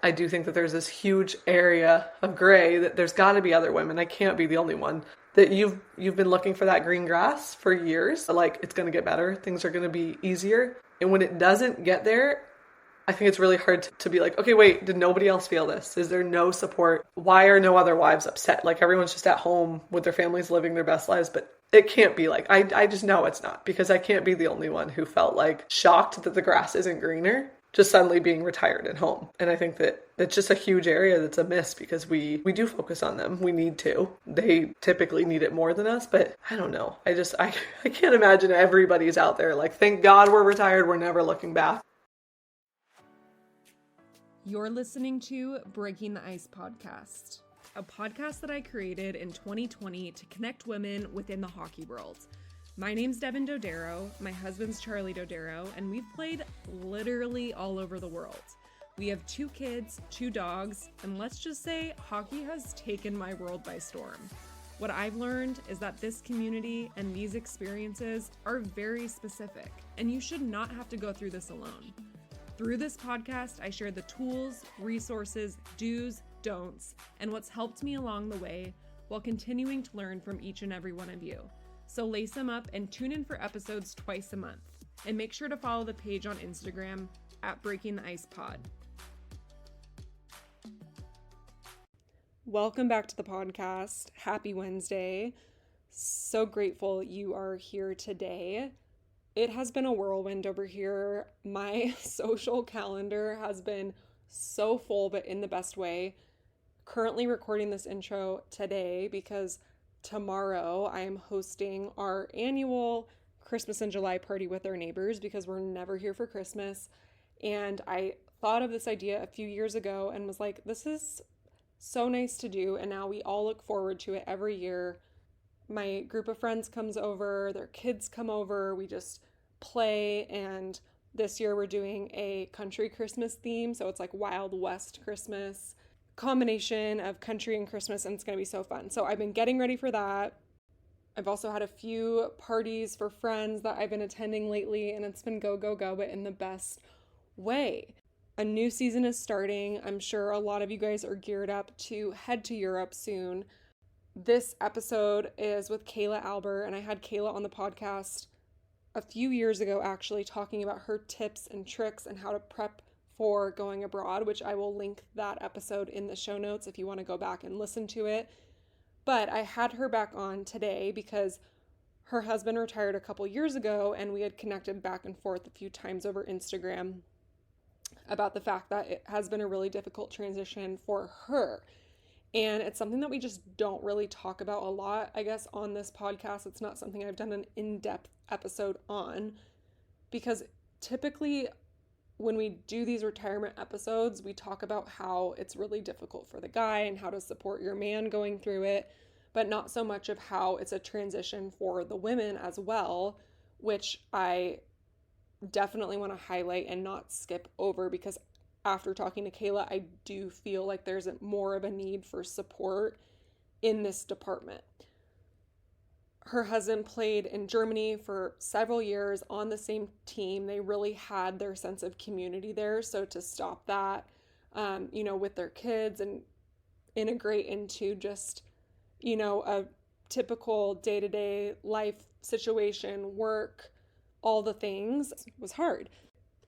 I do think that there's this huge area of gray that there's got to be other women. I can't be the only one. That you've been looking for that green grass for years. Like, it's going to get better. Things are going to be easier. And when it doesn't get there, I think it's really hard to be like, okay, wait, did nobody else feel this? Is there no support? Why are no other wives upset? Like, everyone's just at home with their families living their best lives, but it can't be like, I just know it's not, because I can't be the only one who felt like shocked that the grass isn't greener just suddenly being retired at home. And I think that it's just a huge area that's a miss, because we do focus on them. We need to. They typically need it more than us, but I don't know. I can't imagine everybody's out there like, thank God we're retired. We're never looking back. You're listening to Breaking the Ice podcast, a podcast that I created in 2020 to connect women within the hockey world. My name's Devin Dodaro, my husband's Charlie Dodaro, and we've played literally all over the world. We have 2 kids, 2 dogs, and let's just say hockey has taken my world by storm. What I've learned is that this community and these experiences are very specific, and you should not have to go through this alone. Through this podcast, I share the tools, resources, do's, don'ts, and what's helped me along the way while continuing to learn from each and every one of you. So lace them up and tune in for episodes twice a month. And make sure to follow the page on Instagram at Breaking the Ice Pod. Welcome back to the podcast. Happy Wednesday. So grateful you are here today. It has been a whirlwind over here. My social calendar has been so full, but in the best way. Currently recording this intro today because tomorrow I am hosting our annual Christmas in July party with our neighbors, because we're never here for Christmas. And I thought of this idea a few years ago and was like, this is so nice to do. And now we all look forward to it every year. My group of friends comes over, their kids come over, we just play. And this year we're doing a country Christmas theme. So it's like Wild West Christmas, combination of country and Christmas, and it's going to be so fun. So I've been getting ready for that. I've also had a few parties for friends that I've been attending lately, and it's been go, go, go, but in the best way. A new season is starting. I'm sure a lot of you guys are geared up to head to Europe soon. This episode is with Kayla Alber, and I had Kayla on the podcast a few years ago, actually, talking about her tips and tricks and how to prep for going abroad, which I will link that episode in the show notes if you want to go back and listen to it. But I had her back on today because her husband retired a couple years ago, and we had connected back and forth a few times over Instagram about the fact that it has been a really difficult transition for her. And it's something that we just don't really talk about a lot, I guess, on this podcast. It's not something I've done an in-depth episode on, because typically when we do these retirement episodes, we talk about how it's really difficult for the guy and how to support your man going through it, but not so much of how it's a transition for the women as well, which I definitely want to highlight and not skip over, because after talking to Kayla, I do feel like there's more of a need for support in this department. Her husband played in Germany for several years on the same team. They really had their sense of community there. So to stop that, with their kids and integrate into just, a typical day-to-day life situation, work, all the things, was hard.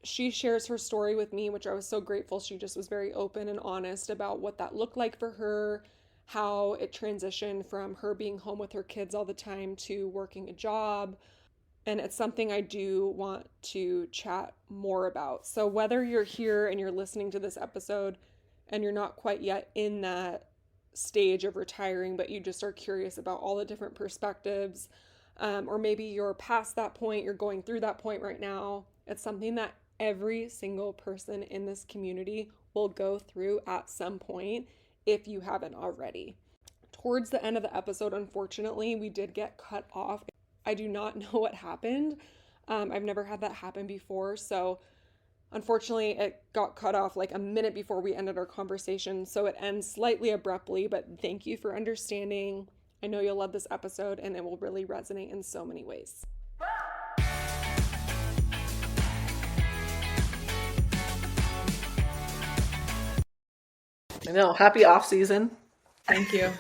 She shares her story with me, which I was so grateful. She just was very open and honest about what that looked like for her, how it transitioned from her being home with her kids all the time to working a job. And it's something I do want to chat more about. So whether you're here and you're listening to this episode and you're not quite yet in that stage of retiring, but you just are curious about all the different perspectives, or maybe you're past that point, you're going through that point right now, it's something that every single person in this community will go through at some point, if you haven't already. Towards the end of the episode, unfortunately, we did get cut off. I do not know what happened. I've never had that happen before. So unfortunately, it got cut off like a minute before we ended our conversation. So it ends slightly abruptly, but thank you for understanding. I know you'll love this episode, and it will really resonate in so many ways. I know. Happy off season. Thank you.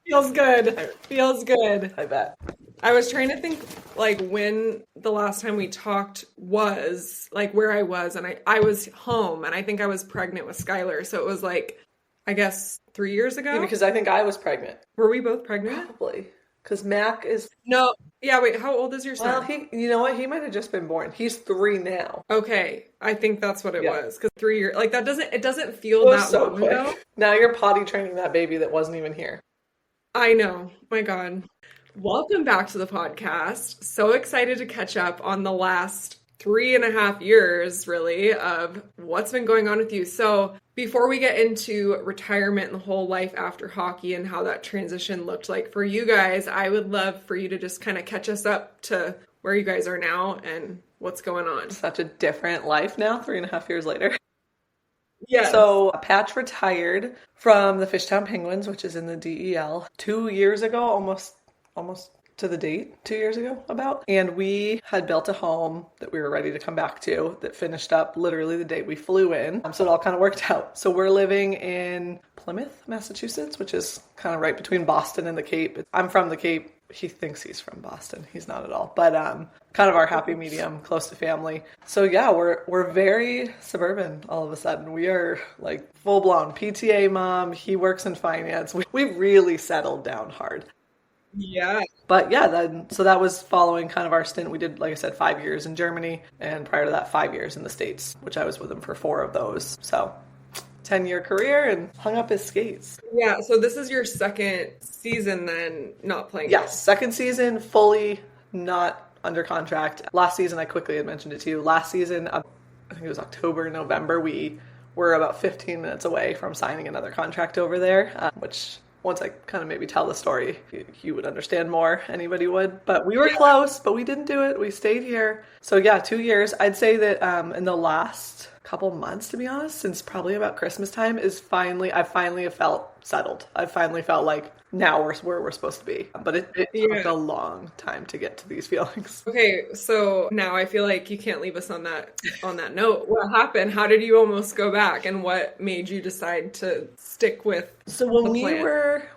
Feels good. Feels good. I bet. I was trying to think like when the last time we talked was, like where I was, and I was home, and I think I was pregnant with Skylar. So it was like, I guess 3 years ago. Yeah, because I think I was pregnant. Were we both pregnant? Probably. Because Mac is... No. Yeah, wait, how old is your son? Well, you know what? He might have just been born. He's 3 now. Okay, I think that's what it Yeah. was. Because 3 years, like it doesn't feel It was that so long quick. ago. Now you're potty training that baby that wasn't even here. I know. My God. Welcome back to the podcast. So excited to catch up on the last 3.5 years, really, of what's been going on with you. So before we get into retirement and the whole life after hockey and how that transition looked like for you guys, I would love for you to just kind of catch us up to where you guys are now and what's going on. Such a different life now, 3.5 years later. Yeah. So Patch retired from the Fishtown Penguins, which is in the DEL, 2 years ago, almost to the date, 2 years ago about. And we had built a home that we were ready to come back to that finished up literally the day we flew in. So it all kind of worked out. So we're living in Plymouth, Massachusetts, which is kind of right between Boston and the Cape. I'm from the Cape. He thinks he's from Boston. He's not at all. But kind of our happy medium, close to family. So yeah, we're very suburban all of a sudden. We are like full-blown PTA mom. He works in finance. We've really settled down hard. Yeah. But yeah, so that was following kind of our stint. We did, like I said, 5 years in Germany, and prior to that, 5 years in the States, which I was with him for 4 of those. So 10-year career and hung up his skates. Yeah, so this is your second season then not playing. Yes, second season, fully not under contract. Last season, I quickly had mentioned it to you. Last season, I think it was October, November, we were about 15 minutes away from signing another contract over there, which... Once I kind of maybe tell the story, you would understand more. Anybody would. But we were close, but we didn't do it. We stayed here. So yeah, 2 years. I'd say that in the last couple months, to be honest, since probably about Christmas time, I finally have felt settled. I finally felt like now we're where we're supposed to be. But it took a long time to get to these feelings. Okay, so now I feel like you can't leave us on that note. What happened? How did you almost go back, and what made you decide to stick with? So when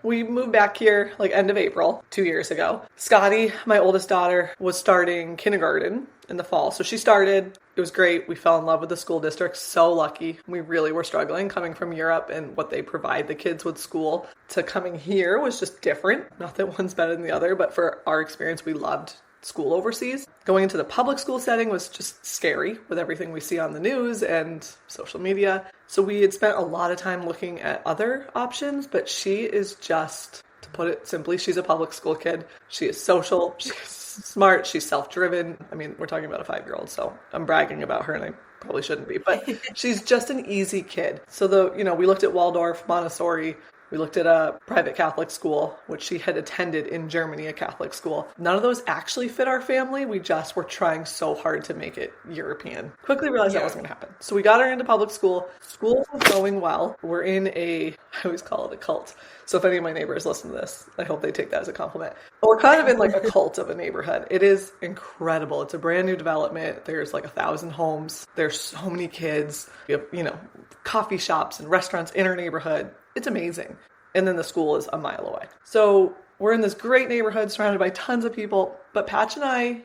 we moved back here like end of April 2 years ago. Scotty, my oldest daughter, was starting kindergarten in the fall. So she started. It was great. We fell in love with the school district. So lucky. We really were struggling coming from Europe and what they provide the kids with school to coming here was just different. Not that one's better than the other, but for our experience, we loved school overseas. Going into the public school setting was just scary with everything we see on the news and social media. So we had spent a lot of time looking at other options, but she is just, to put it simply, she's a public school kid. She is social. She's smart. She's self-driven. I mean, we're talking about a 5-year-old, so I'm bragging about her and I probably shouldn't be, but she's just an easy kid. So we looked at Waldorf, Montessori. We looked at a private Catholic school, which she had attended in Germany, a Catholic school. None of those actually fit our family. We just were trying so hard to make it European. Quickly realized that wasn't going to happen. So we got her into public school. School was going well. We're in I always call it a cult. So if any of my neighbors listen to this, I hope they take that as a compliment. But we're kind of in like a cult of a neighborhood. It is incredible. It's a brand new development. There's like 1,000 homes. There's so many kids. We have, coffee shops and restaurants in our neighborhood. It's amazing. And then the school is a mile away. So we're in this great neighborhood surrounded by tons of people, but Patch and I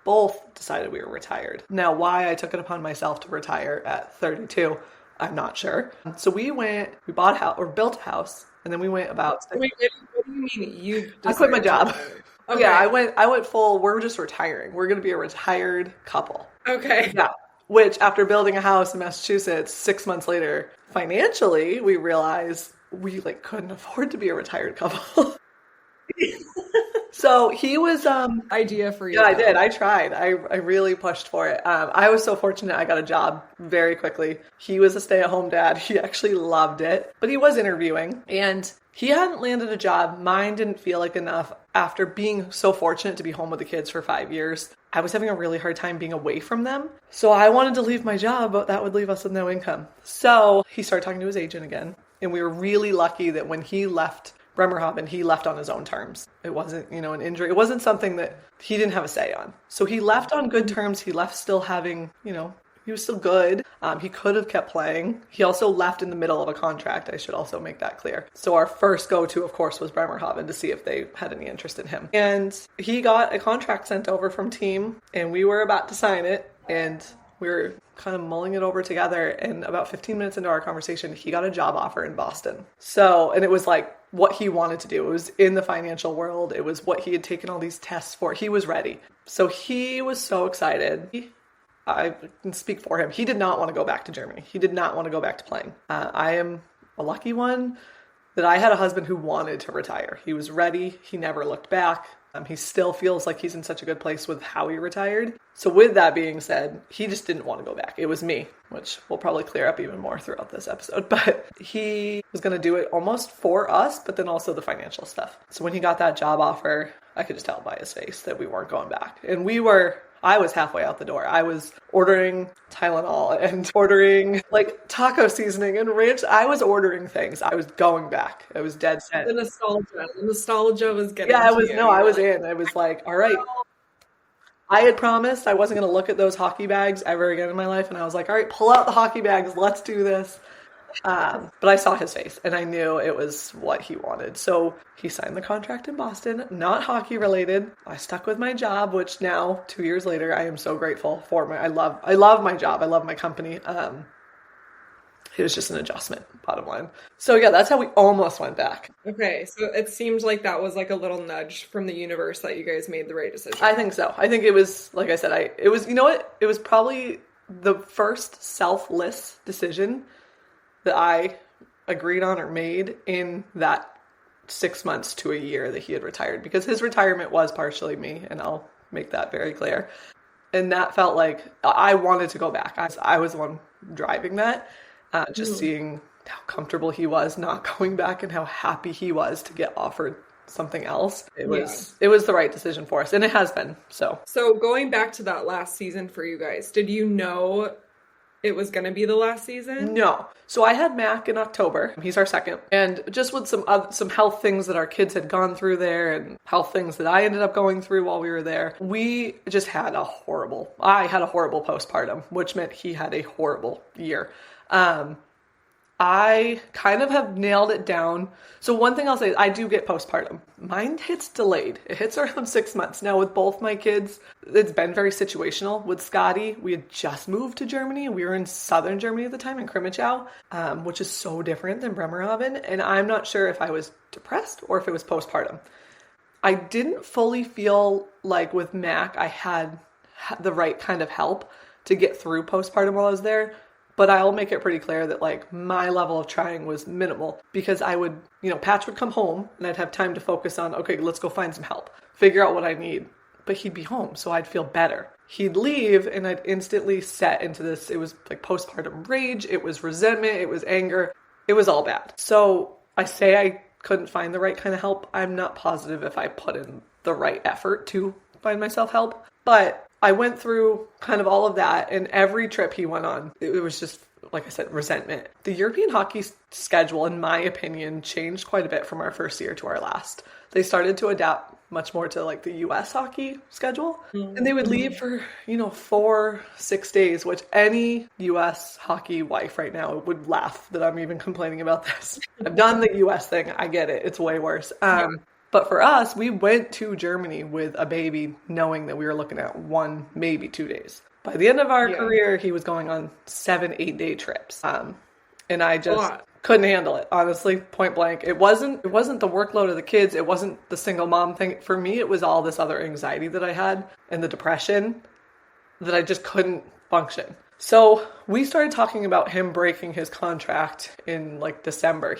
both decided we were retired. Now, why I took it upon myself to retire at 32, I'm not sure. So we bought a house or built a house, and then we went about... Wait, what do you mean? I quit my job. Okay. Yeah, I went full, we're just retiring. We're going to be a retired couple. Okay. Yeah. Which, after building a house in Massachusetts, 6 months later, financially, we realized we couldn't afford to be a retired couple. So he was idea for you. Yeah, I did. I tried. I really pushed for it. I was so fortunate I got a job very quickly. He was a stay-at-home dad. He actually loved it, but he was interviewing and he hadn't landed a job. Mine didn't feel like enough after being so fortunate to be home with the kids for 5 years. I was having a really hard time being away from them. So I wanted to leave my job, but that would leave us with no income. So he started talking to his agent again. And we were really lucky that when he left Bremerhaven, he left on his own terms. It wasn't, an injury. It wasn't something that he didn't have a say on. So he left on good terms. He left still having, he He was still good. He could have kept playing. He also left in the middle of a contract. I should also make that clear. So our first go-to, of course, was Bremerhaven to see if they had any interest in him. And he got a contract sent over from team, and we were about to sign it, and we were kind of mulling it over together, and about 15 minutes into our conversation, he got a job offer in Boston. So, and it was like what he wanted to do. It was in the financial world. It was what he had taken all these tests for. He was ready. So he was so excited. I can speak for him. He did not want to go back to Germany. He did not want to go back to playing. I am a lucky one that I had a husband who wanted to retire. He was ready. He never looked back. He still feels like he's in such a good place with how he retired. So with that being said, he just didn't want to go back. It was me, which we'll probably clear up even more throughout this episode. But he was going to do it almost for us, but then also the financial stuff. So when he got that job offer, I could just tell by his face that we weren't going back. And I was halfway out the door. I was ordering Tylenol and ordering like taco seasoning and ranch. I was ordering things. I was going back. I was dead set. The nostalgia was getting I was you. in. I was like, all right. I had promised I wasn't going to look at those hockey bags ever again in my life. And I was like, all right, pull out the hockey bags. Let's do this. But I saw his face and I knew it was what he wanted. So he signed the contract in Boston, not hockey related. I stuck with my job, which now 2 years later, I am so grateful for. I love my job. I love my company. It was just an adjustment, bottom line. So yeah, that's how we almost went back. Okay, so it seems like that was like a little nudge from the universe that you guys made the right decision. I think so. I think it was, like I said, it was, you know what? It was probably the first selfless decision that I agreed on or made in that 6 months to a year that he had retired, because his retirement was partially me, and I'll make that very clear. And that felt like I wanted to go back. I was the one driving that, seeing how comfortable he was not going back and how happy he was to get offered something else. It was the right decision for us, and it has been. So going back to that last season for you guys, did you know it was going to be the last season? No. So I had Mac in October. He's our second. And just with some health things that our kids had gone through there and health things that I ended up going through while we were there, I had a horrible postpartum, which meant he had a horrible year. I kind of have nailed it down. So one thing I'll say is I do get postpartum. Mine hits delayed. It hits around 6 months. Now with both my kids, it's been very situational. With Scotty, we had just moved to Germany. We were in southern Germany at the time, in Krimichau, which is so different than Bremerhaven. And I'm not sure if I was depressed or if it was postpartum. I didn't fully feel like with Mac, I had the right kind of help to get through postpartum while I was there. But I'll make it pretty clear that like my level of trying was minimal, because I would, Patch would come home and I'd have time to focus on, okay, let's go find some help, figure out what I need. But he'd be home, so I'd feel better. He'd leave and I'd instantly set into this. It was like postpartum rage. It was resentment. It was anger. It was all bad. So I say I couldn't find the right kind of help. I'm not positive if I put in the right effort to find myself help. But I went through kind of all of that, and every trip he went on, it was just, like I said, resentment. The European hockey schedule, in my opinion, changed quite a bit from our first year to our last. They started to adapt much more to like the US hockey schedule, and they would leave for, 4-6 days, which any US hockey wife right now would laugh that I'm even complaining about this. I've done the US thing. I get it. It's way worse. But for us, we went to Germany with a baby knowing that we were looking at 1, maybe 2 days. By the end of our career, he was going on 7-8 day trips. And I just couldn't handle it, honestly, point blank. It wasn't the workload of the kids. It wasn't the single mom thing. For me, it was all this other anxiety that I had and the depression that I just couldn't function. So we started talking about him breaking his contract in like December.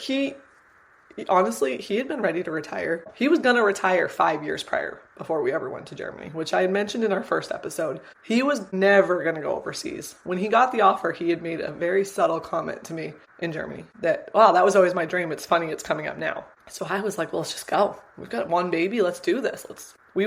Honestly, he had been ready to retire. He was going to retire 5 years prior before we ever went to Germany, which I had mentioned in our first episode. He was never going to go overseas. When he got the offer, he had made a very subtle comment to me in Germany that, wow, that was always my dream. It's funny it's coming up now. So I was like, well, let's just go. We've got one baby. Let's do this. We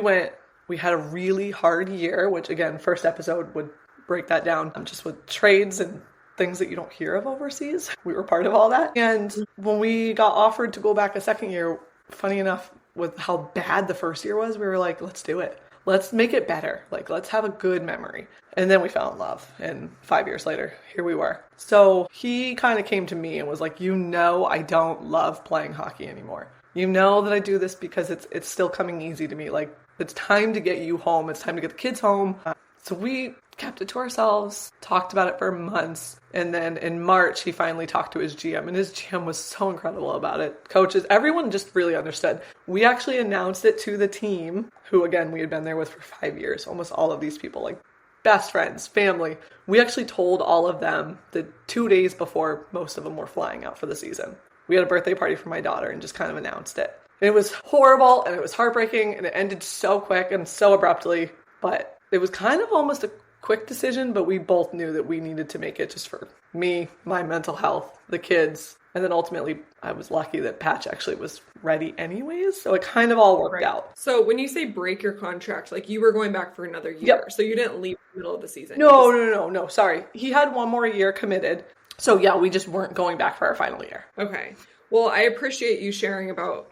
had a really hard year, which again, first episode would break that down, just with trades and things that you don't hear of overseas. We were part of all that. And when we got offered to go back a second year, funny enough, with how bad the first year was, we were like, let's do it. let's make it better. Like, let's have a good memory. And then we fell in love. And 5 years later, here we were. So he kind of came to me and was like, I don't love playing hockey anymore. You know that I do this because it's still coming easy to me. Like, it's time to get you home. It's time to get the kids home. So we kept it to ourselves, talked about it for months. And then in March, he finally talked to his GM, and his GM was so incredible about it. Coaches, everyone just really understood. We actually announced it to the team, who again, we had been there with for 5 years, almost all of these people, like best friends, family. We actually told all of them the 2 days before most of them were flying out for the season. We had a birthday party for my daughter and just kind of announced it. And it was horrible and it was heartbreaking and it ended so quick and so abruptly, but it was kind of almost a quick decision, but we both knew that we needed to make it just for me, my mental health, the kids. And then ultimately, I was lucky that Patch actually was ready anyways. So it kind of all worked out. So when you say break your contract, like you were going back for another year. Yep. So you didn't leave in the middle of the season. No. Sorry. He had one more year committed. So yeah, we just weren't going back for our final year. Okay. Well, I appreciate you sharing about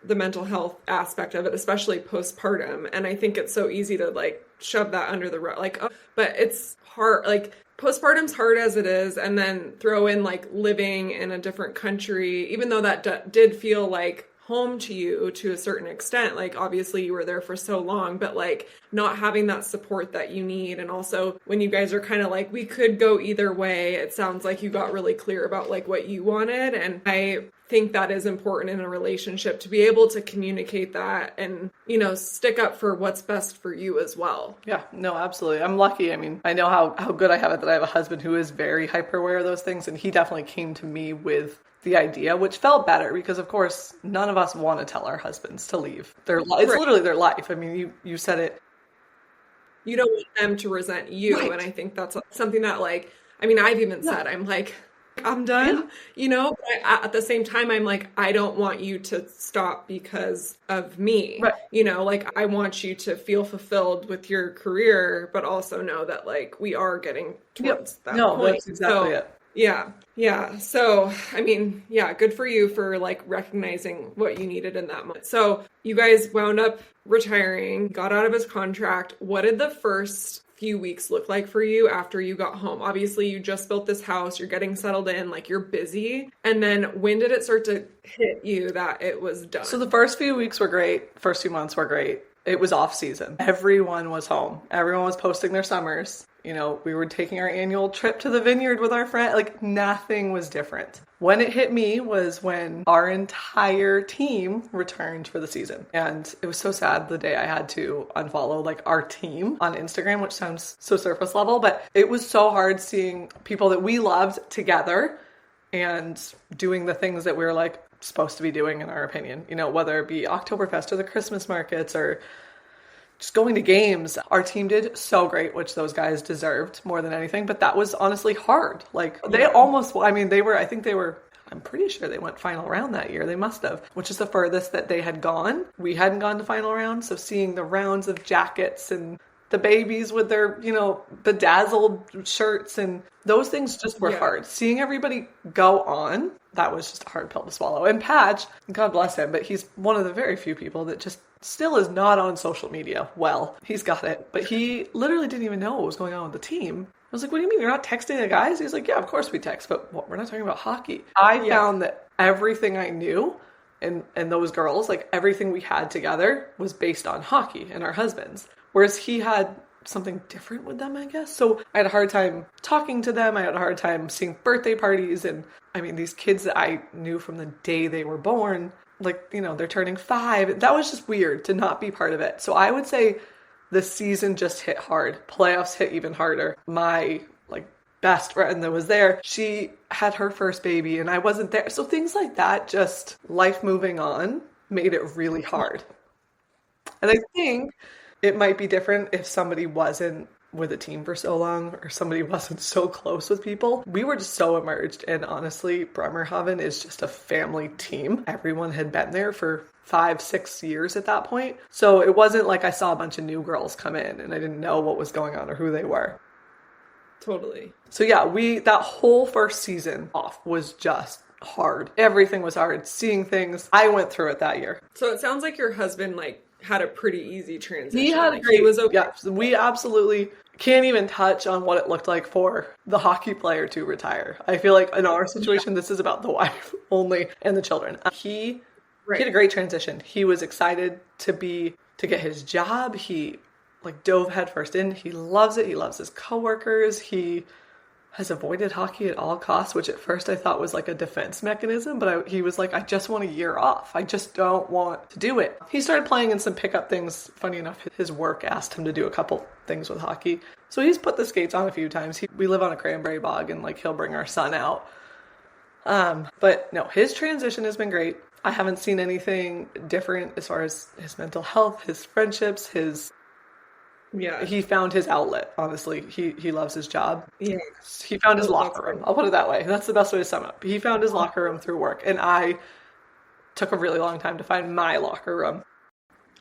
the mental health aspect of it, especially postpartum. And I think it's so easy to like shove that under the rug. Like, oh, but it's hard. Like postpartum's hard as it is. And then throw in like living in a different country, even though that did feel like home to you to a certain extent. Like obviously you were there for so long, but like not having that support that you need. And also when you guys are kind of like, we could go either way, it sounds like you got really clear about like what you wanted. And I think that is important in a relationship to be able to communicate that and, you know, stick up for what's best for you as well. Yeah, no, absolutely. I'm lucky. I mean, I know how good I have it that I have a husband who is very hyper aware of those things. And he definitely came to me with the idea, which felt better because of course, none of us want to tell our husbands to leave. It's literally their life. I mean, you said it. You don't want them to resent you. Right. And I think that's something that like, I mean, I've even said, I'm like, I'm done, you know, but at the same time, I'm like, I don't want you to stop because of me, right. You know, like I want you to feel fulfilled with your career, but also know that like we are getting towards that point. That's exactly it. Yeah. So, I mean, yeah, good for you for like recognizing what you needed in that moment. So you guys wound up retiring, got out of his contract. What did the first few weeks look like for you after you got home? Obviously, you just built this house, you're getting settled in, like you're busy. And then when did it start to hit you that it was done? So the first few weeks were great. First few months were great. It was off season. Everyone was home. Everyone was posting their summers. You know, we were taking our annual trip to the vineyard with our friend. Like nothing was different. When it hit me was when our entire team returned for the season. And it was so sad the day I had to unfollow like our team on Instagram, which sounds so surface level, but it was so hard seeing people that we loved together and doing the things that we were like supposed to be doing in our opinion, you know, whether it be Oktoberfest or the Christmas markets or just going to games. Our team did so great, which those guys deserved more than anything, but that was honestly hard. Like they almost, I mean, I'm pretty sure they went final round that year. They must have, which is the furthest that they had gone. We hadn't gone to final round. So seeing the rounds of jackets and the babies with their, you know, bedazzled shirts and those things just were hard. Seeing everybody go on, that was just a hard pill to swallow. And Patch, God bless him, but he's one of the very few people that just still is not on social media. Well, he's got it, but he literally didn't even know what was going on with the team. I was like, what do you mean? You're not texting the guys? He's like, yeah, of course we text, but we're not talking about hockey. I found that everything I knew and those girls, like everything we had together was based on hockey and our husbands. Whereas he had something different with them, I guess. So I had a hard time talking to them. I had a hard time seeing birthday parties. And I mean, these kids that I knew from the day they were born, like, you know, they're turning 5. That was just weird to not be part of it. So I would say the season just hit hard. Playoffs hit even harder. My like best friend that was there, she had her first baby and I wasn't there. So things like that, just life moving on, made it really hard. And I think it might be different if somebody wasn't with a team for so long or somebody wasn't so close with people. We were just so immersed. And honestly, Bremerhaven is just a family team. Everyone had been there for 5-6 years at that point. So it wasn't like I saw a bunch of new girls come in and I didn't know what was going on or who they were. Totally. So yeah, that whole first season off was just hard. Everything was hard. Seeing things. I went through it that year. So it sounds like your husband like had a pretty easy He transition. had a Like he great, was okay. yeah, we absolutely can't even touch on what it looked like for the hockey player to retire. I feel like in our Yeah, situation, this is about the wife only and the children. He had right. a great transition. He was excited to get his job. He like dove headfirst in. He loves it. He loves his coworkers. He has avoided hockey at all costs, which at first I thought was like a defense mechanism, but he was like, I just want a year off. I just don't want to do it. He started playing in some pickup things. Funny enough, his work asked him to do a couple things with hockey. So he's put the skates on a few times. We live on a cranberry bog and like he'll bring our son out. But no, his transition has been great. I haven't seen anything different as far as his mental health, his friendships, Yeah. he found his outlet, honestly. He loves his job. Yeah. He found his Oh, that's locker great. room. I'll put it that way. That's the best way to sum it up. He found his locker room through work, and I took a really long time to find my locker room.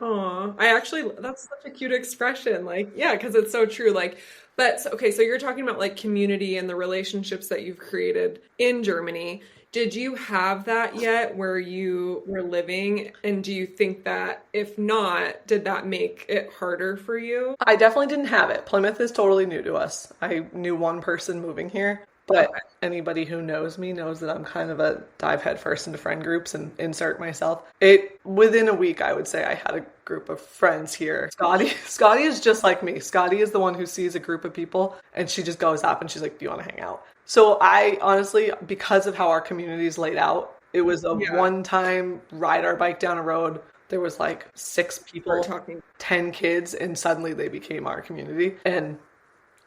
Oh, that's such a cute expression. Like, yeah, because it's so true. Like, okay, so you're talking about like community and the relationships that you've created in Germany. Did you have that yet where you were living? And do you think that if not, did that make it harder for you? I definitely didn't have it. Plymouth is totally new to us. I knew one person moving here, but Okay. anybody who knows me knows that I'm kind of a dive headfirst into friend groups and insert myself. It within a week, I would say I had a group of friends here. Scotty is just like me. Scotty is the one who sees a group of people and she just goes up and she's like, "Do you want to hang out?" So I honestly, because of how our community is laid out, it was a Yeah. one time ride our bike down a road. There was like six Start people, talking. 10 kids, and suddenly they became our community. And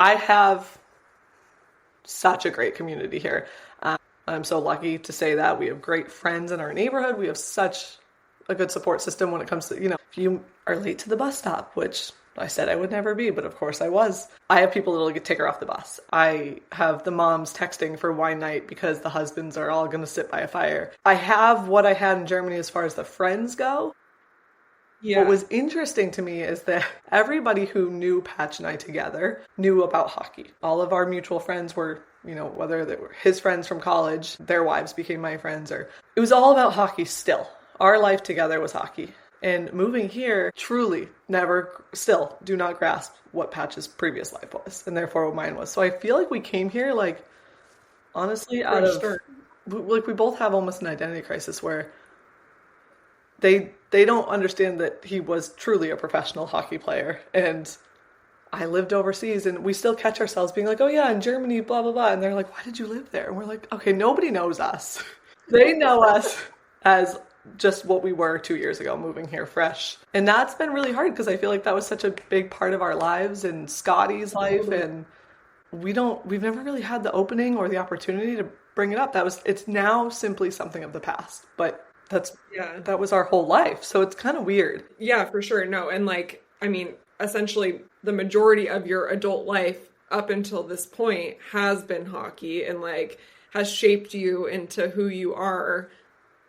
I have such a great community here. I'm so lucky to say that. We have great friends in our neighborhood. We have such a good support system when it comes to, if you are late to the bus stop, which I said I would never be, but of course I was. I have people that'll take her off the bus. I have the moms texting for wine night because the husbands are all going to sit by a fire. I have what I had in Germany as far as the friends go. What Yeah. was interesting to me is that everybody who knew Patch and I together knew about hockey. All of our mutual friends were, whether they were his friends from college, their wives became my friends, or it was all about hockey still. Our life together was hockey. And moving here, truly still do not grasp what Patch's previous life was, and therefore what mine was. So I feel like we came here, like, honestly, out Fresh of, start. like, we both have almost an identity crisis where they don't understand that he was truly a professional hockey player. And I lived overseas and we still catch ourselves being like, oh yeah, in Germany, blah, blah, blah. And they're like, why did you live there? And we're like, okay, nobody knows us. They know us as just what we were 2 years ago, moving here fresh. And that's been really hard because I feel like that was such a big part of our lives and Scotty's life. Totally. And we've never really had the opening or the opportunity to bring it up. It's now simply something of the past, but Yeah. that was our whole life. So it's kind of weird. Yeah, for sure. No, and like, I mean, essentially the majority of your adult life up until this point has been hockey and like has shaped you into who you are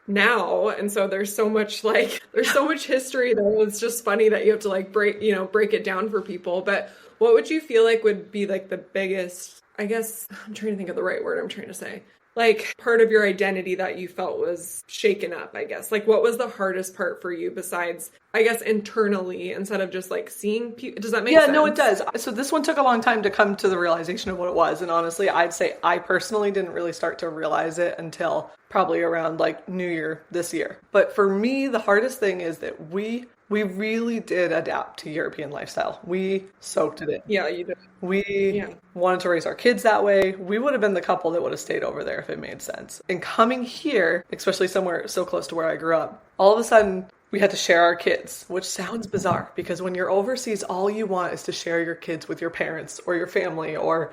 now. And so there's so much history that it's just funny that you have to like break it down for people. But what would you feel like would be like the biggest, I guess I'm trying to think of the right word I'm trying to say. Like part of your identity that you felt was shaken up, I guess. Like what was the hardest part for you besides, I guess, internally instead of just like seeing people? Does that make Yeah, sense? no, it does. So this one took a long time to come to the realization of what it was. And honestly, I'd say I personally didn't really start to realize it until probably around like New Year this year. But for me, the hardest thing is that we really did adapt to European lifestyle. We soaked it in. Yeah, you did. We Yeah. wanted to raise our kids that way. We would have been the couple that would have stayed over there if it made sense. And coming here, especially somewhere so close to where I grew up, all of a sudden we had to share our kids, which sounds bizarre because when you're overseas, all you want is to share your kids with your parents or your family or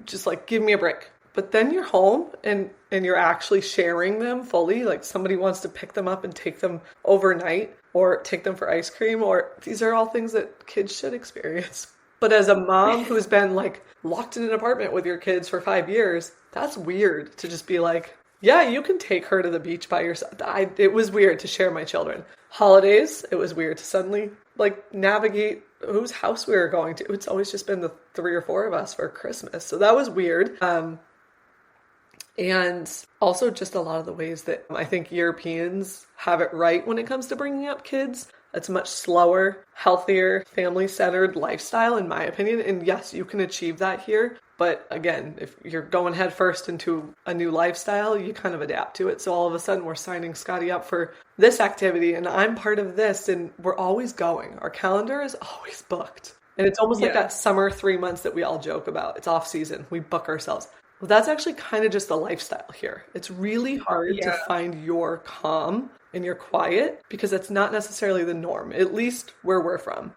just like give me a break. But then you're home and you're actually sharing them fully. Like somebody wants to pick them up and take them overnight or take them for ice cream, or these are all things that kids should experience. But as a mom who's been like locked in an apartment with your kids for 5 years, that's weird to just be like, yeah, you can take her to the beach by yourself. It was weird to share my children. Holidays, it was weird to suddenly like navigate whose house we were going to. It's always just been the 3 or 4 of us for Christmas. So that was weird. And also just a lot of the ways that I think Europeans have it right when it comes to bringing up kids. It's a much slower, healthier, family-centered lifestyle, in my opinion. And yes, you can achieve that here. But again, if you're going head first into a new lifestyle, you kind of adapt to it. So all of a sudden, we're signing Scotty up for this activity, and I'm part of this, and we're always going. Our calendar is always booked. And it's almost like Yeah. that summer 3 months that we all joke about. It's off season. We book ourselves. Well, that's actually kind of just the lifestyle here. It's really hard to Yeah. find your calm and your quiet because that's not necessarily the norm, at least where we're from.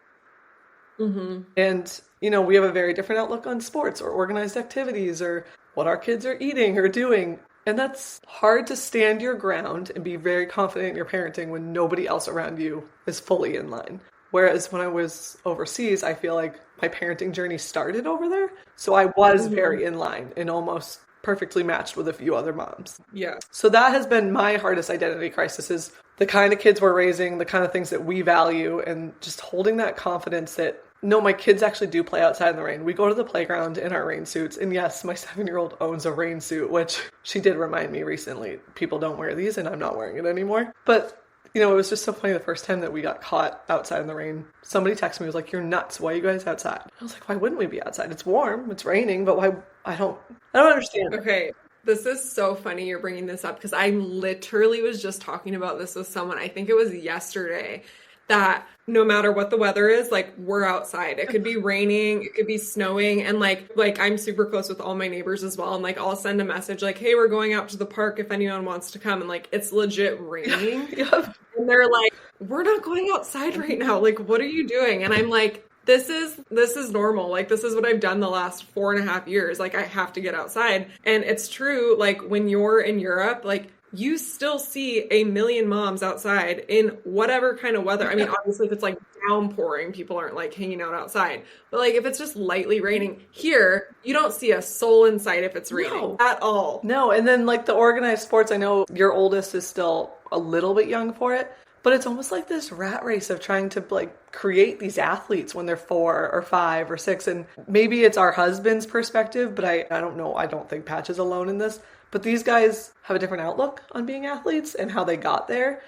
Mm-hmm. And, we have a very different outlook on sports or organized activities or what our kids are eating or doing. And that's hard to stand your ground and be very confident in your parenting when nobody else around you is fully in line. Whereas when I was overseas, I feel like my parenting journey started over there. So I was Mm-hmm. very in line and almost perfectly matched with a few other moms. Yeah. So that has been my hardest identity crisis is the kind of kids we're raising, the kind of things that we value, and just holding that confidence that no, my kids actually do play outside in the rain. We go to the playground in our rain suits. And yes, my 7-year-old owns a rain suit, which she did remind me recently. People don't wear these and I'm not wearing it anymore. But it was just so funny the first time that we got caught outside in the rain. Somebody texted me, was like, "You're nuts. Why are you guys outside?" I was like, "Why wouldn't we be outside? It's warm. It's raining, but why? I don't understand it." Okay. This is so funny you're bringing this up because I literally was just talking about this with someone. I think it was yesterday that no matter what the weather is, like we're outside. It could be raining, it could be snowing, and like I'm super close with all my neighbors as well. And like I'll send a message like, "Hey, we're going out to the park if anyone wants to come." And like it's legit raining. Yep. And they're like, "We're not going outside right now. Like, what are you doing?" And I'm like, this is normal. Like, this is what I've done the last 4.5 years. Like, I have to get outside. And it's true, like, when you're in Europe, like, you still see a million moms outside in whatever kind of weather. I mean, obviously, if it's like downpouring, people aren't like hanging out outside. But like, if it's just lightly raining, here, you don't see a soul in sight if it's raining No. at all. No, and then like the organized sports, I know your oldest is still a little bit young for it, but it's almost like this rat race of trying to like create these athletes when they're 4 or 5 or 6. And maybe it's our husband's perspective, but I don't know. I don't think Patch is alone in this. But these guys have a different outlook on being athletes and how they got there.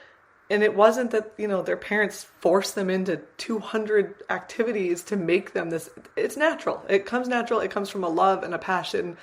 And it wasn't that, their parents forced them into 200 activities to make them this. It's natural. It comes natural. It comes from a love and a passion,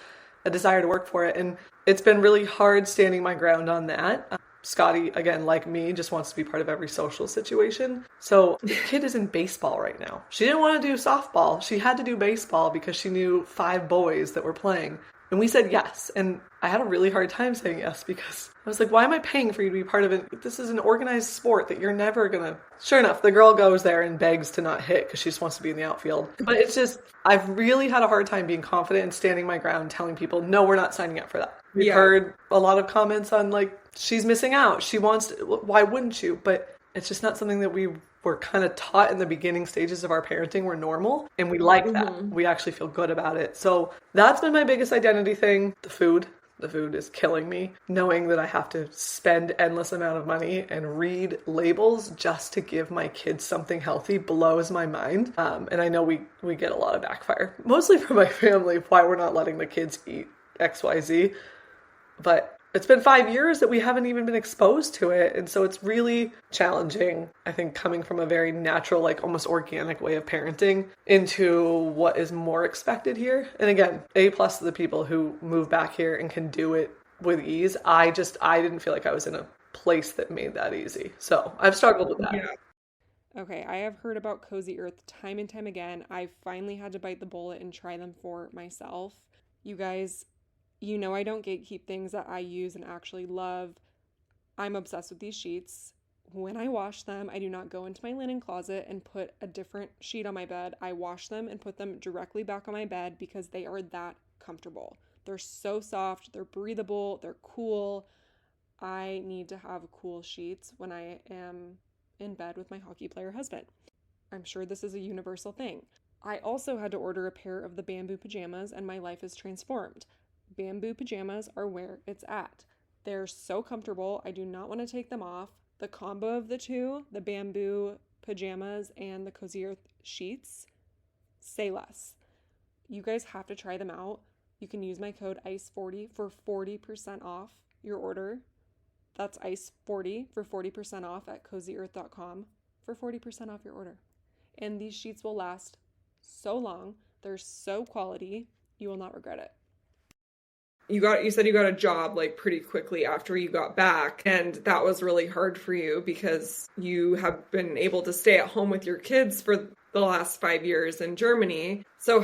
a desire to work for it. And it's been really hard standing my ground on that. Scotty, again, like me, just wants to be part of every social situation. So the kid is in baseball right now. She didn't want to do softball. She had to do baseball because she knew 5 boys that were playing. And we said yes. And I had a really hard time saying yes because I was like, why am I paying for you to be part of it? This is an organized sport that you're never going to. Sure enough, the girl goes there and begs to not hit because she just wants to be in the outfield. But it's just, I've really had a hard time being confident and standing my ground, telling people, no, we're not signing up for that. We've heard a lot of comments on like, she's missing out. She wants to, why wouldn't you? But it's just not something that we were kind of taught in the beginning stages of our parenting were normal. And we like that. We actually feel good about it. So that's been my biggest identity thing. The food. The food is killing me. Knowing that I have to spend endless amount of money and read labels just to give my kids something healthy blows my mind. And I know we get a lot of backfire, mostly from my family, why we're not letting the kids eat XYZ. But it's been 5 years that we haven't even been exposed to it. And so it's really challenging, I think, coming from a very natural, like almost organic way of parenting into what is more expected here. And again, A+ to the people who move back here and can do it with ease. I didn't feel like I was in a place that made that easy. So I've struggled with that. Yeah. Okay, I have heard about Cozy Earth time and time again. I finally had to bite the bullet and try them for myself. You guys, I don't gatekeep things that I use and actually love. I'm obsessed with these sheets. When I wash them, I do not go into my linen closet and put a different sheet on my bed. I wash them and put them directly back on my bed because they are that comfortable. They're so soft, they're breathable, they're cool. I need to have cool sheets when I am in bed with my hockey player husband. I'm sure this is a universal thing. I also had to order a pair of the bamboo pajamas and my life is transformed. Bamboo pajamas are where it's at. They're so comfortable. I do not want to take them off. The combo of the two, the bamboo pajamas and the Cozy Earth sheets, say less. You guys have to try them out. You can use my code ICE40 for 40% off your order. That's ICE40 for 40% off at cozyearth.com for 40% off your order. And these sheets will last so long. They're so quality. You will not regret it. You said you got a job like pretty quickly after you got back, and that was really hard for you because you have been able to stay at home with your kids for the last 5 years in Germany. So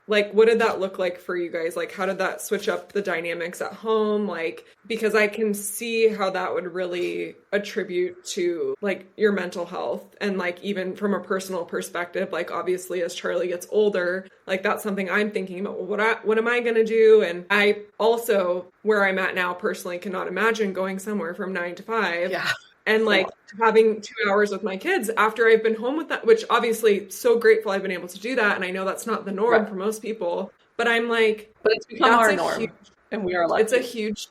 what did that look like for you guys? Like, how did that switch up the dynamics at home? Like, because I can see how that would really attribute to like your mental health, and like even from a personal perspective, like obviously as Charlie gets older, like that's something I'm thinking about. Well, what am I going to do? And I also, where I'm at now personally, cannot imagine going somewhere from 9 to 5. Yeah. And like having 2 hours with my kids after I've been home with that, which obviously so grateful I've been able to do that. And I know that's not the norm for most people, but I'm like, but it's become our norm, and we are lucky. It's a huge,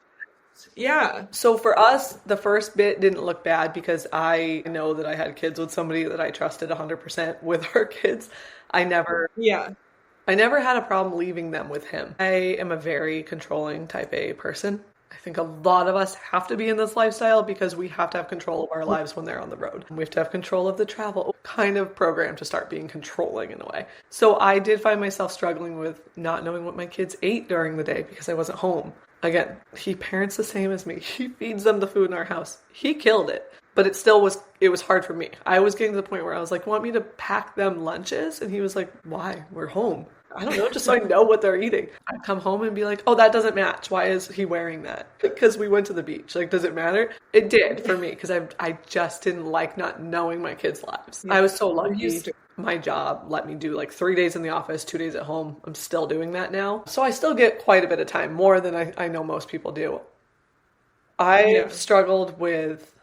yeah. So for us, the first bit didn't look bad because I know that I had kids with somebody that I trusted 100% with our kids. I never had a problem leaving them with him. I am a very controlling type A person. I think a lot of us have to be in this lifestyle because we have to have control of our lives when they're on the road. We have to have control of the travel kind of program to start being controlling in a way. So I did find myself struggling with not knowing what my kids ate during the day because I wasn't home. Again, he parents the same as me. He feeds them the food in our house. He killed it. But it was hard for me. I was getting to the point where I was like, want me to pack them lunches? And he was like, why? We're home. I don't know, just so I know what they're eating. I'd come home and be like, oh, that doesn't match. Why is he wearing that? Because we went to the beach. Like, does it matter? It did for me because I just didn't like not knowing my kids' lives. I was so lucky. My job let me do like 3 days in the office, 2 days at home. I'm still doing that now. So I still get quite a bit of time, more than I know most people do. I've struggled with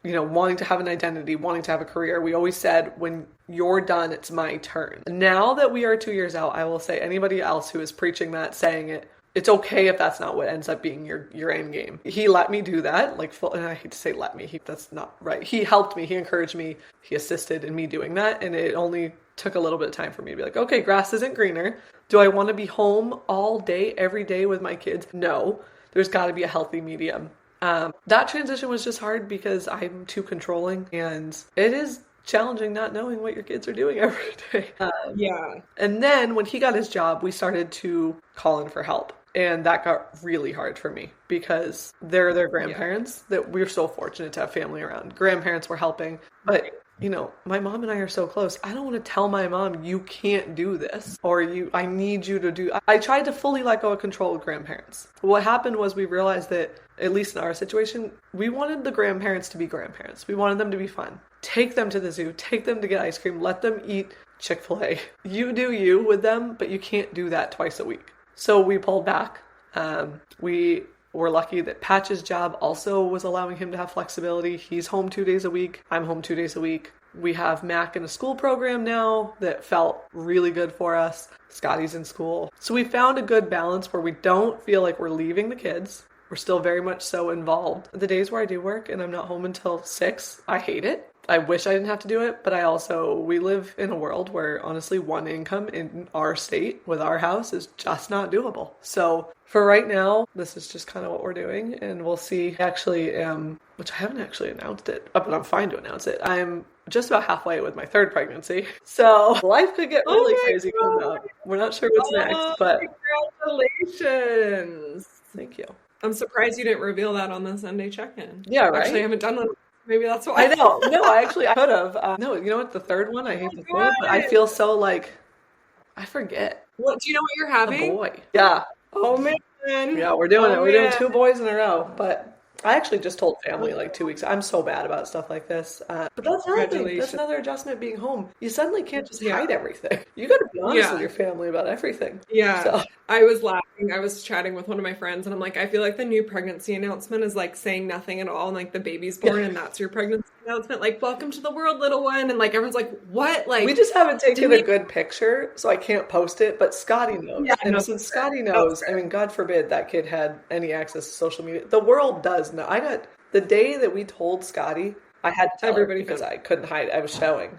wanting to have an identity, wanting to have a career. We always said, when you're done, it's my turn. Now that we are 2 years out, I will say anybody else who is preaching that, saying it, it's okay if that's not what ends up being your end game. He let me do that, and I hate to say let me, that's not right. He helped me, he encouraged me, he assisted in me doing that, and it only took a little bit of time for me to be like, okay, grass isn't greener. Do I want to be home all day, every day with my kids? No, there's got to be a healthy medium. That transition was just hard because I'm too controlling, and it is challenging not knowing what your kids are doing every day. And then when he got his job, we started to call in for help. And that got really hard for me because they're their grandparents that we're so fortunate to have family around. Grandparents were helping, but my mom and I are so close. I don't want to tell my mom, you can't do this, or I need you to do. I tried to fully let go of control with grandparents. What happened was we realized that, at least in our situation, we wanted the grandparents to be grandparents. We wanted them to be fun. Take them to the zoo, take them to get ice cream, let them eat Chick-fil-A. You do you with them, but you can't do that twice a week. So we pulled back. We were lucky that Patch's job also was allowing him to have flexibility. He's home 2 days a week. I'm home 2 days a week. We have Mac in a school program now that felt really good for us. Scotty's in school. So we found a good balance where we don't feel like we're leaving the kids. We're still very much so involved. The days where I do work and I'm not home until 6, I hate it. I wish I didn't have to do it, but we live in a world where honestly one income in our state with our house is just not doable. So for right now, this is just kind of what we're doing, and we'll see. Actually, which I haven't actually announced it, but I'm fine to announce it. I'm just about halfway with my 3rd pregnancy. So life could get really crazy coming up. We're not sure what's next, but congratulations. Thank you. I'm surprised you didn't reveal that on the Sunday check-in. Yeah, right? Actually, I haven't done one. Maybe that's why. I know. No, I could have. No, you know what? The 3rd one, I hate the 3rd, but I feel so like, I forget. What, do you know what you're having? A boy. Yeah. Oh, man. Yeah, we're doing it. We're doing 2 boys in a row, but I actually just told family like 2 weeks. I'm so bad about stuff like this. But that's another thing. That's another adjustment being home. You suddenly can't just hide everything. You got to be honest with your family about everything. Yeah. So. I was laughing. I was chatting with one of my friends and I'm like, I feel like the new pregnancy announcement is like saying nothing at all. And like the baby's born and that's your pregnancy announcement. Like, welcome to the world, little one. And like, everyone's like, what? Like, we just haven't taken a good picture, so I can't post it. But Scotty knows. Yeah, and since Scotty knows, I mean, God forbid that kid had any access to social media. The world does know. The day that we told Scotty I had to tell her Everybody because found I couldn't hide. I was showing.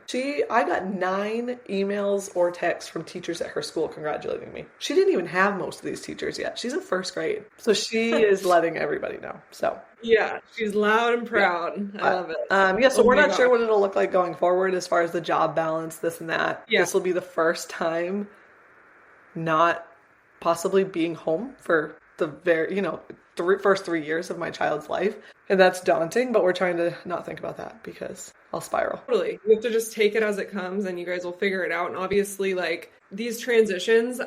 I got 9 emails or texts from teachers at her school congratulating me. She didn't even have most of these teachers yet. She's in first grade. So she is letting everybody know. So Yeah, she's loud and proud. I love it. yeah, so Oh we're my not sure gosh. what it'll look like going forward as far as the job balance, this and that. Yeah. This will be the first time not possibly being home for the first 3 years of my child's life. And that's daunting, but we're trying to not think about that because I'll spiral. Totally. You have to just take it as it comes and you guys will figure it out. And obviously, like, these transitions,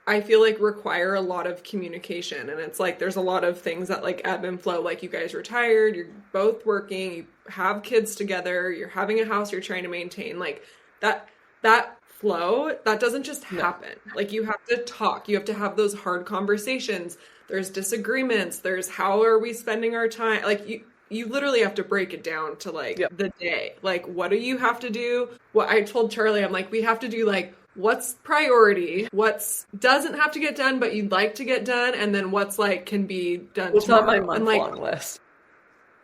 I feel like require a lot of communication. And it's like there's a lot of things that like ebb and flow. Like, you guys retired, you're both working, you have kids together, you're having a house you're trying to maintain. Like, that flow, that doesn't just happen. Like, you have to talk, you have to have those hard conversations. There's disagreements, there's how are we spending our time. Like, you literally have to break it down to like the day. Like, what do you have to do? What I told Charlie, I'm like, we have to do like, what's priority, what's doesn't have to get done but you'd like to get done, and then what's like can be done What's tomorrow. on my month-long like, list.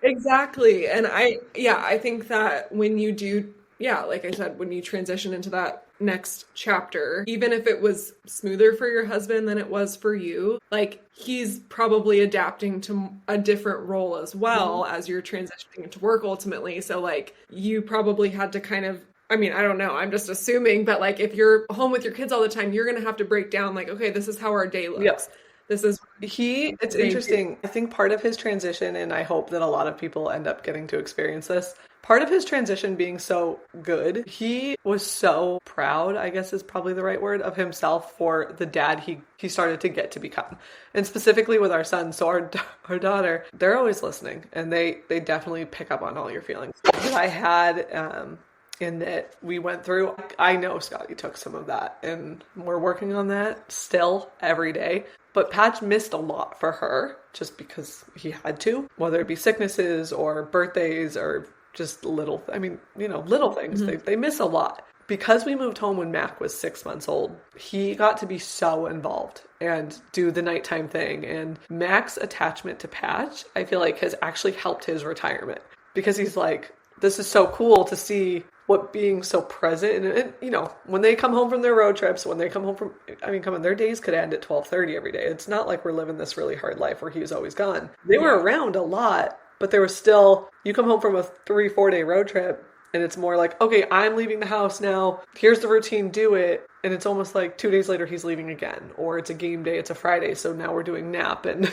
Exactly. And I think that when you do, like I said, when you transition into that next chapter, even if it was smoother for your husband than it was for you, like, he's probably adapting to a different role as well as you're transitioning into work ultimately. So like, you probably had to kind of, I mean, I don't know, I'm just assuming, but like, if you're home with your kids all the time, you're going to have to break down like, okay, this is how our day looks. Yep. This is it's interesting. I think part of his transition, and I hope that a lot of people end up getting to experience this, part of his transition being so good, he was so proud, I guess is probably the right word, of himself for the dad he started to get to become. And specifically with our son, so our daughter, they're always listening, and they definitely pick up on all your feelings. That I had in that we went through, I know Scotty took some of that, and we're working on that still every day. But Patch missed a lot for her just because he had to, whether it be sicknesses or birthdays or just little things. They miss a lot. Because we moved home when Mac was 6 months old, he got to be so involved and do the nighttime thing. And Mac's attachment to Patch, I feel like, has actually helped his retirement. Because he's like, this is so cool to see what being so present and when they come home from their road trips, when they come home from, their days could end at 12:30 every day. It's not like we're living this really hard life where he was always gone. They were around a lot, but there was still, you come home from a 3-4 day road trip and it's more like, okay, I'm leaving the house now. Here's the routine, do it. And it's almost like 2 days later he's leaving again, or it's a game day, it's a Friday, so now we're doing nap and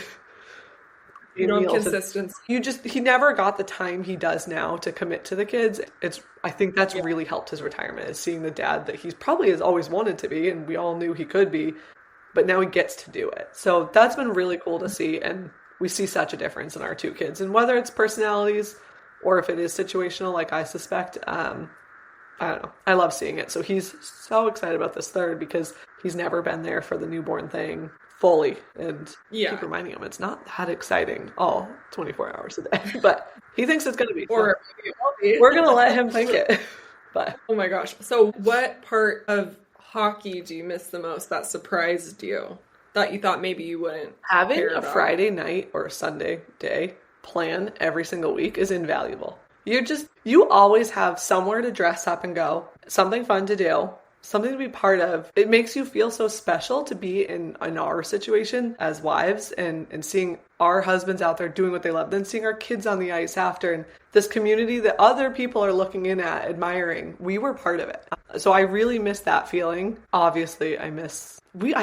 consistency. He never got the time he does now to commit to the kids. I think that's really helped his retirement, is seeing the dad that he's probably has always wanted to be, and we all knew he could be, but now he gets to do it. So that's been really cool to see, and we see such a difference in our 2 kids. And whether it's personalities or if it is situational, like I suspect, I don't know. I love seeing it. So he's so excited about this third because he's never been there for the newborn thing fully, and keep reminding him it's not that exciting all 24 hours a day, but he thinks it's going to be. Or maybe it will be. We're going to let him think it. But oh my gosh. So what part of hockey do you miss the most that surprised you, that you thought maybe you wouldn't having care a about? Friday night or a Sunday day plan every single week is invaluable. You always have somewhere to dress up and go, something fun to do, something to be part of. It makes you feel so special to be in our situation as wives and seeing our husbands out there doing what they love, then seeing our kids on the ice after, and this community that other people are looking in at, admiring. We were part of it. So I really miss that feeling. Obviously, I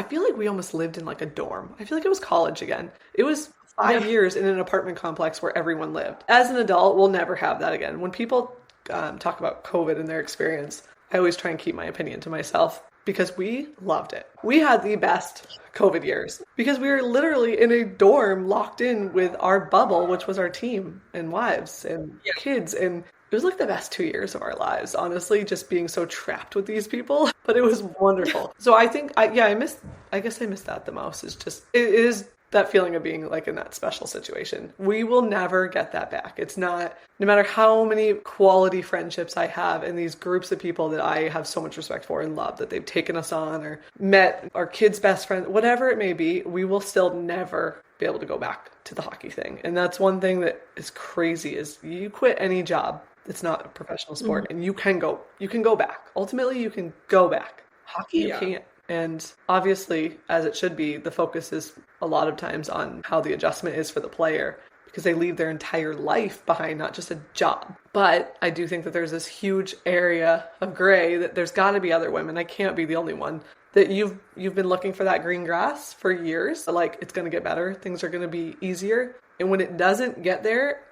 feel like we almost lived in like a dorm. I feel like it was college again. It was 5 years in an apartment complex where everyone lived. As an adult, we'll never have that again. When people talk about COVID and their experience, I always try and keep my opinion to myself because we loved it. We had the best COVID years because we were literally in a dorm locked in with our bubble, which was our team and wives and kids. And it was like the best 2 years of our lives, honestly, just being so trapped with these people. But it was wonderful. So I think, I miss that the most. It is that feeling of being like in that special situation. We will never get that back. It's not, no matter how many quality friendships I have and these groups of people that I have so much respect for and love, that they've taken us on or met our kids' best friend, whatever it may be, we will still never be able to go back to the hockey thing. And that's one thing that is crazy, is you quit any job It's not a professional sport, and you can go back. Ultimately, you can go back. Hockey, you Yeah. can't. And obviously, as it should be, the focus is a lot of times on how the adjustment is for the player because they leave their entire life behind, not just a job. But I do think that there's this huge area of gray that there's got to be other women. I can't be the only one that you've been looking for that green grass for years. Like it's going to get better, things are going to be easier. And when it doesn't get there,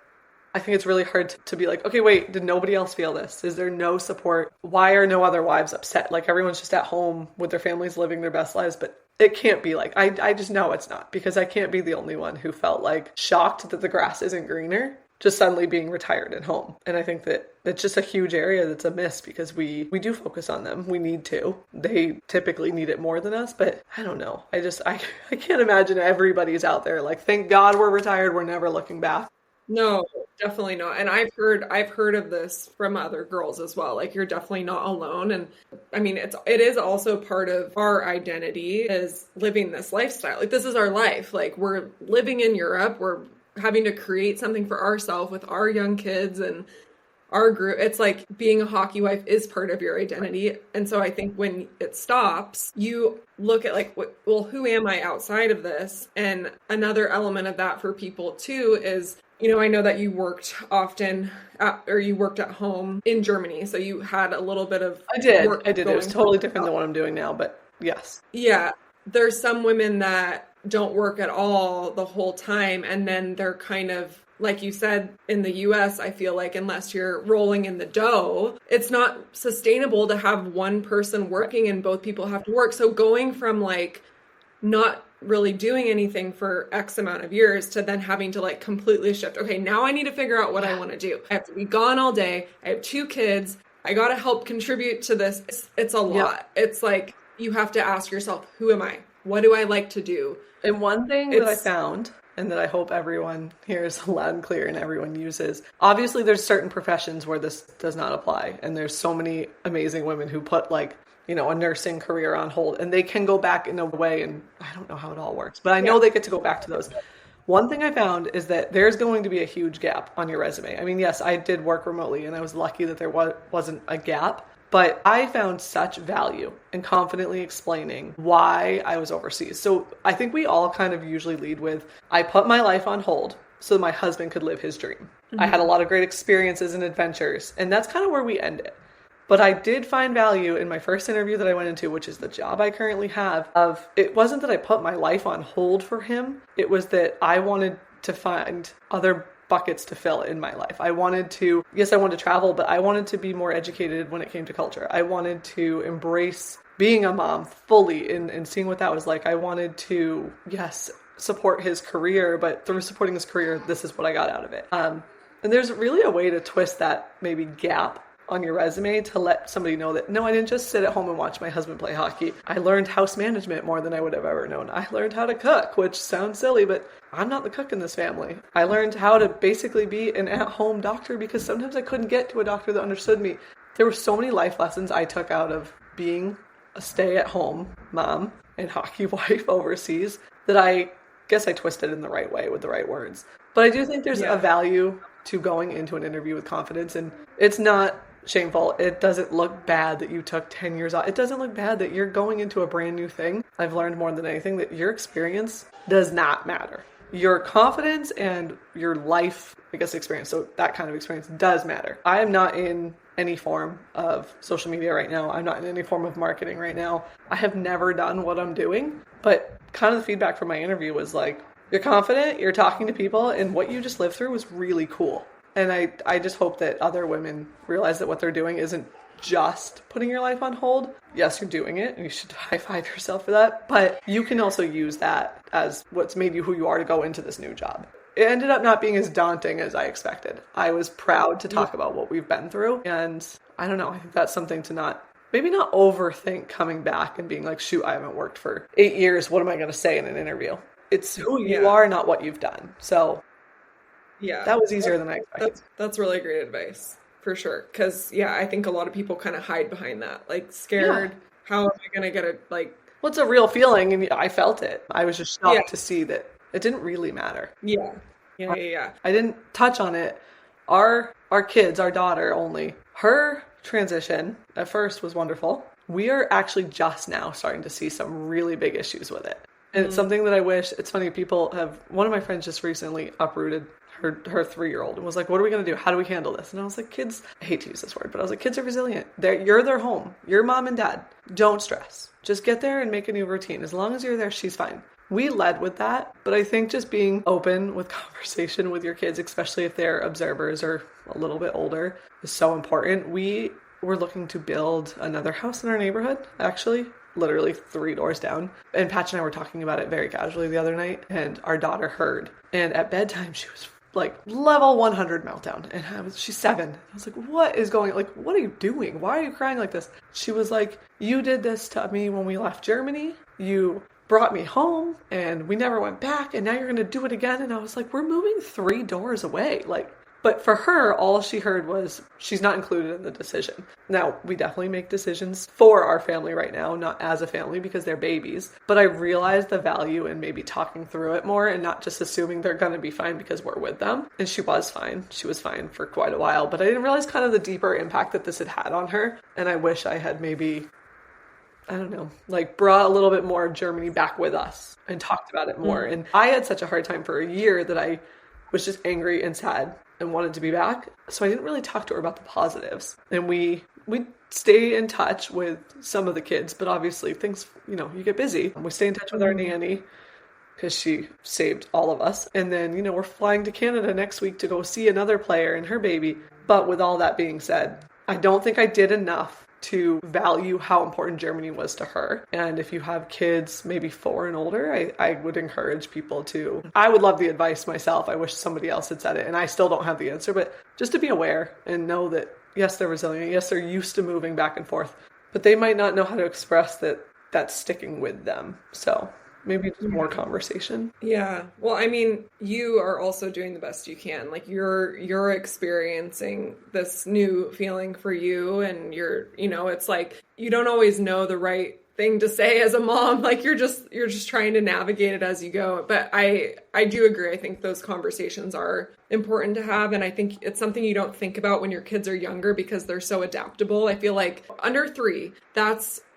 I think it's really hard to be like, okay, wait, did nobody else feel this? Is there no support? Why are no other wives upset? Like everyone's just at home with their families living their best lives, but it can't be like, I just know it's not because I can't be the only one who felt like shocked that the grass isn't greener, just suddenly being retired at home. And I think that it's just a huge area that's a miss because we do focus on them. We need to. They typically need it more than us, but I don't know. I can't imagine everybody's out there like, thank God we're retired. We're never looking back. No, definitely not. And I've heard of this from other girls as well. Like you're definitely not alone. And I mean, it is also part of our identity is living this lifestyle. Like this is our life. Like we're living in Europe. We're having to create something for ourselves with our young kids and our group. It's like being a hockey wife is part of your identity. And so I think when it stops, you look at like, well, who am I outside of this? And another element of that for people too is, you know, I know that you worked often or you worked at home in Germany. So you had a little bit of I did. work It was going totally on. different than what I'm doing now, but yes. Yeah. There's some women that don't work at all the whole time. And then they're kind of, like you said, in the US, I feel like unless you're rolling in the dough, it's not sustainable to have one person working and both people have to work. So going from like not really doing anything for X amount of years to then having to like completely shift. Okay, now I need to figure out what I want to do. I have to be gone all day. I have 2 kids. I got to help contribute to this. It's a lot. Yeah. It's like you have to ask yourself, who am I? What do I like to do? And one thing that I found and that I hope everyone hears loud and clear and everyone uses. Obviously, there's certain professions where this does not apply. And there's so many amazing women who put like, you know, a nursing career on hold and they can go back in a way. And I don't know how it all works, but I know they get to go back to those. One thing I found is that there's going to be a huge gap on your resume. I mean, yes, I did work remotely and I was lucky that there wasn't a gap. But I found such value in confidently explaining why I was overseas. So I think we all kind of usually lead with, I put my life on hold so my husband could live his dream. Mm-hmm. I had a lot of great experiences and adventures, and that's kind of where we end it. But I did find value in my first interview that I went into, which is the job I currently have, of it wasn't that I put my life on hold for him. It was that I wanted to find other buckets to fill in my life. I wanted to travel, but I wanted to be more educated when it came to culture. I wanted to embrace being a mom fully and seeing what that was like. I wanted to, support his career, but through supporting his career, this is what I got out of it. And there's really a way to twist that maybe gap on your resume to let somebody know that, no, I didn't just sit at home and watch my husband play hockey. I learned house management more than I would have ever known. I learned how to cook, which sounds silly, but I'm not the cook in this family. I learned how to basically be an at-home doctor because sometimes I couldn't get to a doctor that understood me. There were so many life lessons I took out of being a stay-at-home mom and hockey wife overseas that I guess I twisted in the right way with the right words. But I do think there's a value to going into an interview with confidence, and it's not shameful. It doesn't look bad that you took 10 years off. It doesn't look bad that you're going into a brand new thing. I've learned more than anything that your experience does not matter. Your confidence and your life, experience, so that kind of experience does matter. I am not in any form of social media right now. I'm not in any form of marketing right now. I have never done what I'm doing, but kind of the feedback from my interview was like, you're confident, you're talking to people, and what you just lived through was really cool. And I just hope that other women realize that what they're doing isn't just putting your life on hold. Yes, you're doing it, and you should high five yourself for that. But you can also use that as what's made you who you are to go into this new job. It ended up not being as daunting as I expected. I was proud to talk about what we've been through. And I don't know, I think that's something to maybe not overthink coming back and being like, shoot, I haven't worked for 8 years. What am I going to say in an interview? It's who you are, not what you've done. So that was easier than I expected. That's really great advice, for sure. Because, I think a lot of people kind of hide behind that. Like, scared, how am I going to get it? Like, well, it's a real feeling, and I felt it. I was just shocked to see that it didn't really matter. Yeah. I didn't touch on it Our kids, our daughter only, her transition at first was wonderful. We are actually just now starting to see some really big issues with it. And it's something that I wish, it's funny, people have, one of my friends just recently uprooted her 3-year-old and was like, what are we going to do? How do we handle this? And I was like, kids, I hate to use this word, but I was like, kids are resilient. You're their home. You're mom and dad. Don't stress. Just get there and make a new routine. As long as you're there, she's fine. We led with that, but I think just being open with conversation with your kids, especially if they're observers or a little bit older, is so important. We were looking to build another house in our neighborhood, actually, literally 3 doors down. And Patch and I were talking about it very casually the other night, and our daughter heard. And at bedtime, she was like level 100 meltdown. And she's 7. I was like, what is going on? Like, what are you doing? Why are you crying like this? She was like, you did this to me when we left Germany. You brought me home and we never went back. And now you're going to do it again. And I was like, we're moving 3 doors away. Like, but for her, all she heard was she's not included in the decision. Now, we definitely make decisions for our family right now, not as a family because they're babies. But I realized the value in maybe talking through it more and not just assuming they're going to be fine because we're with them. And she was fine. She was fine for quite a while. But I didn't realize kind of the deeper impact that this had on her. And I wish I had maybe, I don't know, like brought a little bit more of Germany back with us and talked about it more. And I had such a hard time for a year that I was just angry and sad and wanted to be back. So I didn't really talk to her about the positives. And we stay in touch with some of the kids, but obviously things, you get busy. We stay in touch with our nanny because she saved all of us. And then, we're flying to Canada next week to go see another player and her baby. But with all that being said, I don't think I did enough to value how important Germany was to her. And if you have kids, maybe 4 and older, I would encourage people to, I would love the advice myself. I wish somebody else had said it and I still don't have the answer, but just to be aware and know that, yes, they're resilient. Yes, they're used to moving back and forth, but they might not know how to express that that's sticking with them. So maybe just more conversation. Yeah. Well, I mean, you are also doing the best you can. Like you're experiencing this new feeling for you and it's like you don't always know the right thing to say as a mom. Like you're just trying to navigate it as you go. But I do agree. I think those conversations are important to have. And I think it's something you don't think about when your kids are younger because they're so adaptable. I feel like under 3,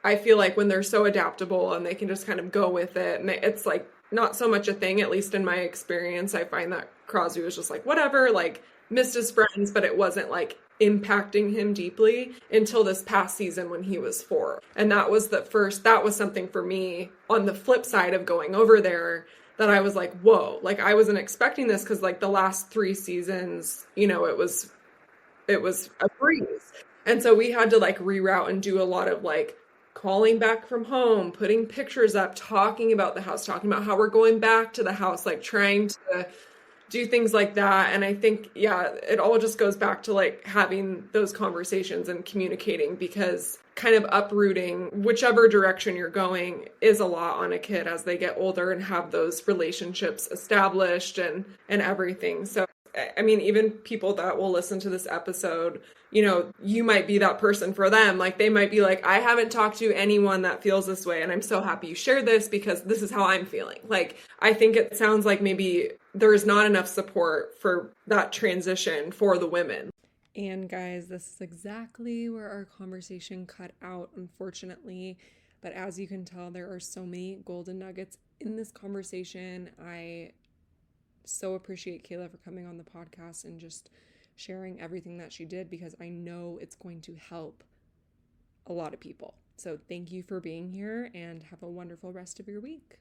I feel like when they're so adaptable and they can just kind of go with it and it's like not so much a thing, at least in my experience. I find that Crosby was just like, whatever, like missed his friends, but it wasn't like impacting him deeply until this past season when he was 4. And that was something for me on the flip side of going over there that I was like, whoa, like I wasn't expecting this because like the last 3 seasons, it was a breeze. And so we had to like reroute and do a lot of like calling back from home, putting pictures up, talking about the house, talking about how we're going back to the house, like trying to do things like that. And I think, yeah, it all just goes back to like having those conversations and communicating because kind of uprooting whichever direction you're going is a lot on a kid as they get older and have those relationships established and everything. So I mean, even people that will listen to this episode, you might be that person for them. Like they might be like, I haven't talked to anyone that feels this way. And I'm so happy you shared this because this is how I'm feeling. Like, I think it sounds like maybe there's not enough support for that transition for the women. And guys, this is exactly where our conversation cut out, unfortunately. But as you can tell, there are so many golden nuggets in this conversation. I so appreciate Kayla for coming on the podcast and just sharing everything that she did because I know it's going to help a lot of people. So thank you for being here and have a wonderful rest of your week.